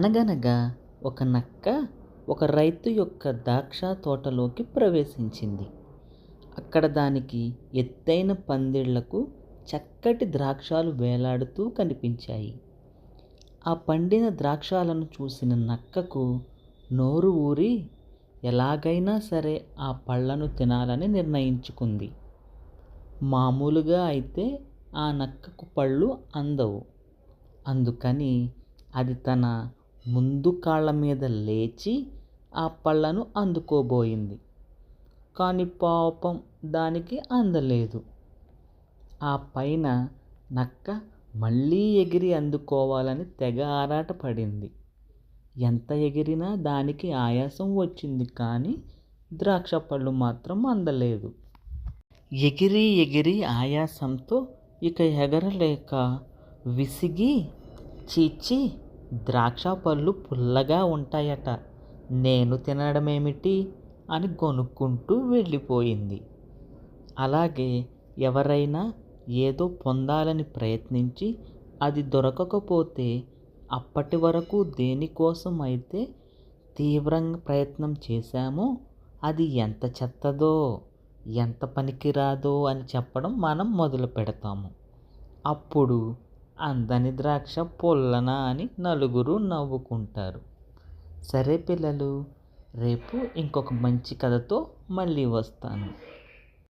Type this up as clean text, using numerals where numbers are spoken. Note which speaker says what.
Speaker 1: అనగనగా ఒక నక్క ఒక రైతు యొక్క ద్రాక్ష తోటలోకి ప్రవేశించింది. అక్కడ దానికి ఎత్తైన పందిళ్లకు చక్కటి ద్రాక్షాలు వేలాడుతూ కనిపించాయి. ఆ పండిన ద్రాక్షాలను చూసిన నక్కకు నోరు ఊరి ఎలాగైనా సరే ఆ పళ్ళను తినాలని నిర్ణయించుకుంది. మామూలుగా అయితే ఆ నక్కకు పళ్ళు అందవు. అందుకని అది తన ముందు కాళ్ళ మీద లేచి ఆ పళ్ళను అందుకోబోయింది. కానీ పాపం దానికి అందలేదు. ఆ పైన నక్క మళ్ళీ ఎగిరి అందుకోవాలని తెగ ఆరాటపడింది. ఎంత ఎగిరినా దానికి ఆయాసం వచ్చింది, కానీ ద్రాక్ష పళ్ళు మాత్రం అందలేదు. ఎగిరి ఎగిరి ఆయాసంతో ఇక ఎగరలేక విసిగి, చీచి, ద్రాక్ష పళ్ళు పుల్లగా ఉంటాయట, నేను తినడమేమిటి అని గొనుక్కుంటూ వెళ్ళిపోయింది. అలాగే ఎవరైనా ఏదో పొందాలని ప్రయత్నించి అది దొరకకపోతే అప్పటి వరకు దేనికోసం అయితే తీవ్రంగా ప్రయత్నం చేశామో అది ఎంత చెత్తదో, ఎంత పనికిరాదో అని చెప్పడం మనం మొదలు పెడతాము. అప్పుడు అందని ద్రాక్ష పొల్లనా అని నలుగురు నవ్వుకుంటారు. సరే పిల్లలు, రేపు ఇంకొక మంచి కథతో మళ్ళీ వస్తాను.